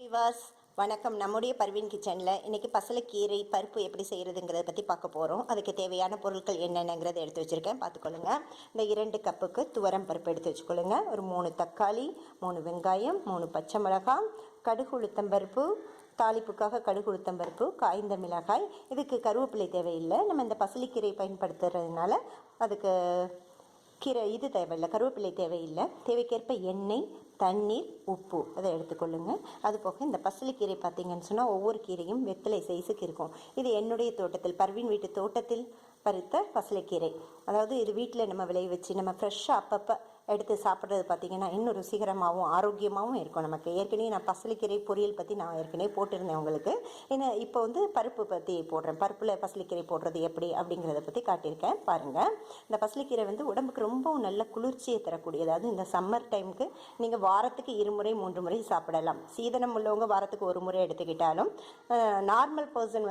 விவாஸ் வணக்கம். நம்முடைய பர்வீன் கிச்சனில் இன்றைக்கி பசலைக்கீரை பருப்பு எப்படி செய்கிறதுங்கிறத பற்றி பார்க்க போகிறோம். அதுக்கு தேவையான பொருட்கள் என்னென்னங்கிறத எடுத்து வச்சுருக்கேன், பார்த்துக்கொள்ளுங்க. இந்த 2 கப்புக்கு துவரம் பருப்பு எடுத்து வச்சுக்கொள்ளுங்க. ஒரு 3 தக்காளி, 3 வெங்காயம், 3 பச்சை மிளகாய், கடுகு உளுத்தம்பருப்பு, தாளிப்புக்காக கடுகு உளுத்தம்பருப்பு, காய்ந்த மிளகாய். இதுக்கு கருவேப்பிலை தேவையில்லை. நம்ம இந்த பசலைக்கீரை பயன்படுத்துறதுனால அதுக்கு இது தேவையில்லை, கருவேப்பிலை தேவையில்லை. தேவைக்கேற்ப எண்ணெய், தண்ணீர், உப்பு அதை எடுத்துக்கொள்ளுங்கள். அது போக இந்த பசலைக்கீரை பார்த்தீங்கன்னு சொன்னால் ஒவ்வொரு கீரையும் வெத்தலை சைஸுக்கு இருக்கும். இது என்னுடைய தோட்டத்தில், பர்வீன் வீட்டு தோட்டத்தில் பறித்த பசலைக்கீரை. அதாவது இது வீட்டில் நம்ம விளைய வச்சு நம்ம ஃப்ரெஷ்ஷாக அப்பப்போ எடுத்து சாப்பிட்றது பார்த்திங்கன்னா இன்னும் ருசிகரமாகவும் ஆரோக்கியமாகவும் இருக்கும் நமக்கு. ஏற்கனவே நான் பசலைக்கீரை பொரியல் பற்றி நான் ஏற்கனவே போட்டிருந்தேன் உங்களுக்கு. ஏன்னா இப்போ பருப்பு பற்றி போடுறேன். பருப்பில் பசலைக்கீரை போடுறது எப்படி அப்படிங்கிறத பற்றி காட்டியிருக்கேன் பாருங்கள். இந்த பசலைக்கீரை உடம்புக்கு ரொம்பவும் நல்ல குளிர்ச்சியை தரக்கூடியது. அதாவது இந்த சம்மர் டைமுக்கு நீங்கள் வாரத்துக்கு 2 முறை 3 முறை சாப்பிடலாம். சீதனம் உள்ளவங்க வாரத்துக்கு 1 முறை எடுத்துக்கிட்டாலும் நார்மல் பர்சன்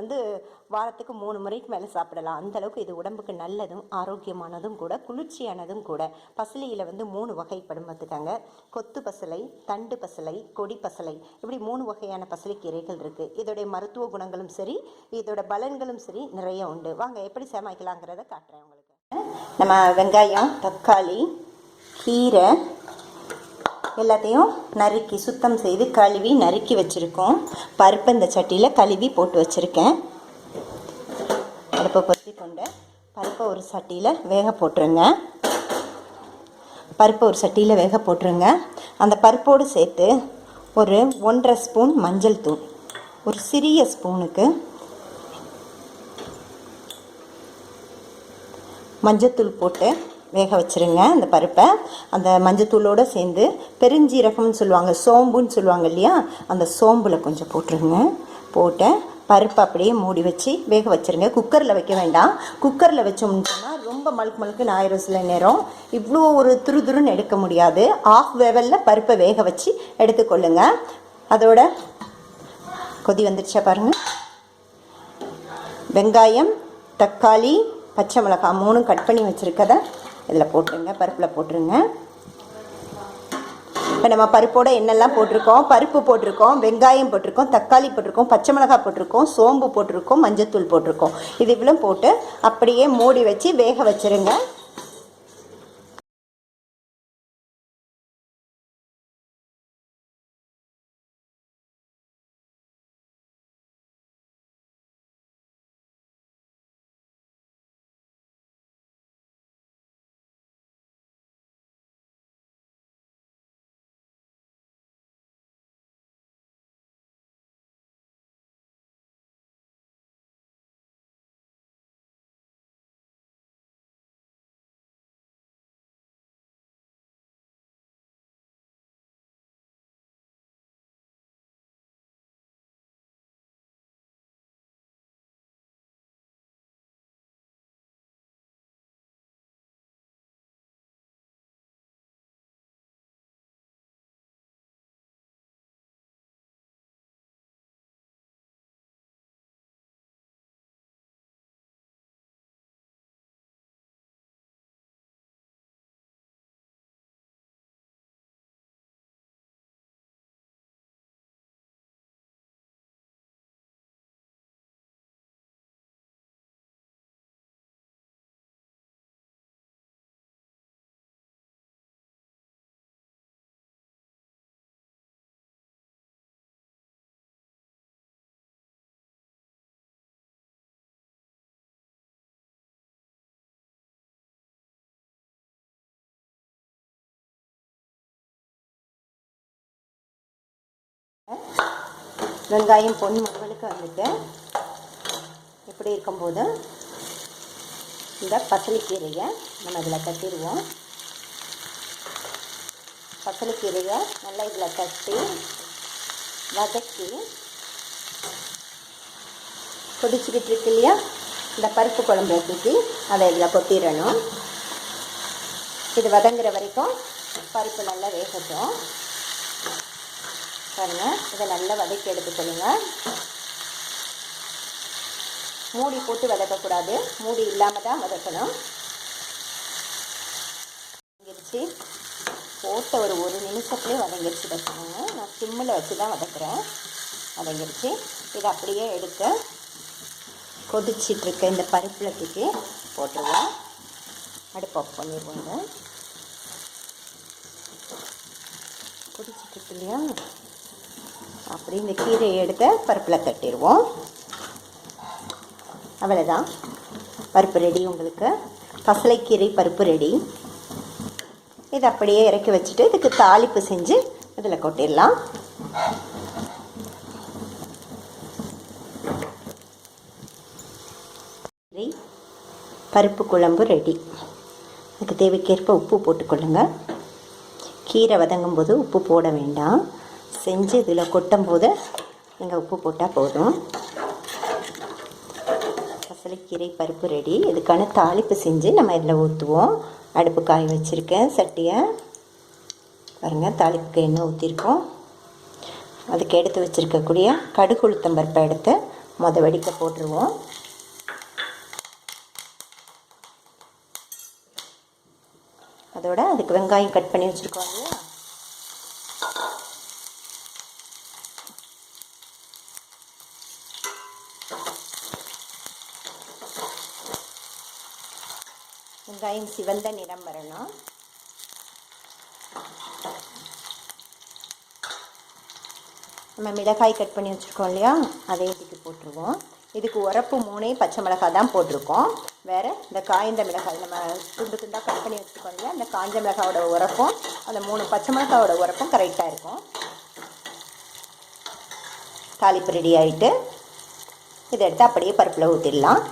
வாரத்துக்கு 3 முறைக்கு மேலே சாப்பிடலாம். அந்தளவுக்கு இது உடம்புக்கு நல்லதும் ஆரோக்கியமானதும் கூட, குளிர்ச்சியானதும் கூட. பசலையில் 3 வகைப்படும் பார்த்துக்காங்க. கொத்து பசலை, தண்டு பசலை, கொடி பசலை, இப்படி 3 வகையான பசலை கீரைகள் இருக்குது. இதோடைய மருத்துவ குணங்களும் சரி, இதோட பலன்களும் சரி நிறைய உண்டு. வாங்க எப்படி சமைக்கலாங்கிறத காட்டுறேன் உங்களுக்கு. நம்ம வெங்காயம், தக்காளி, கீரை எல்லாத்தையும் நறுக்கி சுத்தம் செய்து கழுவி நறுக்கி வச்சுருக்கோம். பருப்பு இந்த சட்டியில் கழுவி போட்டு வச்சுருக்கேன். அடுப்பை பொத்தி கொண்டு பருப்பை ஒரு சட்டியில் வேக போட்டுருங்க. அந்த பருப்போடு சேர்த்து ஒரு 1.5 ஸ்பூன் மஞ்சள் தூள், ஒரு சிறிய ஸ்பூனுக்கு மஞ்சத்தூள் போட்டு வேக வச்சுருங்க. அந்த பருப்பை அந்த மஞ்சத்தூளோடு சேர்ந்து பெருஞ்சீரகம்னு சொல்லுவாங்க, சோம்புன்னு சொல்லுவாங்க இல்லையா, அந்த சோம்பில் கொஞ்சம் போட்டுருங்க. போட்டு பருப்பு அப்படியே மூடி வச்சு வேக வச்சுருங்க. குக்கரில் வைக்க வேண்டாம். குக்கரில் வச்சோம்னு சொன்னால் ரொம்ப மழுக்குன்னு ஆயிரும். சில நேரம் இவ்வளோ ஒரு துருதுருன்னு எடுக்க முடியாது. ஆஃப் வேவலில் பருப்பை வேக வச்சு எடுத்துக்கொள்ளுங்க. அதோட கொதி வந்துடுச்சா பாருங்கள். வெங்காயம், தக்காளி, பச்சை மிளகாய் 3 கட் பண்ணி வச்சுருக்கதை இதில் போட்டுருங்க, பருப்பில் போட்டுருங்க. இப்போ நம்ம பருப்போடு என்னெல்லாம் போட்டிருக்கோம்? பருப்பு போட்டிருக்கோம், வெங்காயம் போட்டிருக்கோம், தக்காளி போட்டிருக்கோம், பச்சை மிளகாய் போட்டிருக்கோம், சோம்பு போட்டிருக்கோம், மஞ்சத்தூள் போட்டிருக்கோம். இது இவ்வளோ போட்டு அப்படியே மூடி வச்சு வேக வச்சுருங்க. வெங்காயம் பொன் முகலுக்கு வந்துட்டு இப்படி இருக்கும்போது இந்த பசலைக்கீரையை நம்ம இதில் தட்டிடுவோம். பசலைக்கீரையை நல்லா இதில் தட்டி வதக்கி கொதிச்சுக்கிட்டு இருக்கு இல்லையா, இந்த பருப்பு குழம்பு ஊற்றி அதை இதில் கொத்திடணும். இது வதங்குற வரைக்கும் பருப்பு நல்லா வேகட்டும். பாருங்கள், இதை நல்லா வதக்கி எடுத்துக்கொள்ளுங்க. மூடி போட்டு வதக்கக்கூடாது, மூடி இல்லாமல் தான் வதக்கணும். போட்ட ஒரு நிமிஷத்துலேயே வதங்கிடுச்சு பார்த்துக்கோங்க. நான் சிம்மில் வச்சு தான் வதக்குறேன். வதங்கிடுச்சு. இதை அப்படியே எடுத்து கொதிச்சிட்ருக்க இந்த பருப்பில் தூக்கி போட்டுருவோம். அடுப்பு ஆஃப் பண்ணிடுவோங்க. கொதிச்சிட்ருக்கு இல்லையா, அப்படி இந்த கீரையை எடுத்து பருப்பில் தட்டிடுவோம். அவ்வளோதான், பருப்பு ரெடி. உங்களுக்கு பசலைக்கீரை பருப்பு ரெடி. இதை அப்படியே இறக்கி வச்சுட்டு இதுக்கு தாளிப்பு செஞ்சு இதில் கொட்டிடலாம். பருப்பு குழம்பு ரெடி. அதுக்கு தேவைக்கேற்ப உப்பு போட்டுக்கொள்ளுங்க. கீரை வதங்கும் போது உப்பு போட வேண்டாம். செஞ்சு இதில் கொட்டும் போது நீங்கள் உப்பு போட்டால் போதும். பசலைக்கீரை பருப்பு ரெடி. இதுக்கான தாளிப்பு செஞ்சு நம்ம இதில் ஊற்றுவோம். அடுப்பு காய வச்சுருக்கேன் சட்டியை பாருங்கள். தாளிப்புக்கு எண்ணெய் ஊற்றிருக்கோம். அதுக்கு எடுத்து வச்சுருக்கக்கூடிய கடுகு உளுத்தம் பருப்பை எடுத்து வடிக்க போட்டுருவோம். அதோட அதுக்கு வெங்காயம் கட் பண்ணி வச்சுருக்கோம் இல்லையா, வெங்காயம் சிவந்த நிறம் வரணும். நம்ம மிளகாய் கட் பண்ணி வச்சுருக்கோம் இல்லையா, அதை இதுக்கு போட்டுருவோம். இதுக்கு உரப்பு 3 பச்சை மிளகாய் தான் போட்டிருக்கோம். வேறு இந்த காய்ந்த மிளகாய் நம்ம துண்டு துண்டாக கட் பண்ணி வச்சுருக்கோம் இல்லையா, அந்த காஞ்ச மிளகாயோட உரப்பும் அந்த 3 பச்சை மிளகாயோட உரப்பும் கரெக்டாக இருக்கும். தாளிப்பு ரெடி ஆகிட்டு இதை எடுத்து அப்படியே பருப்பில் ஊற்றிடலாம்.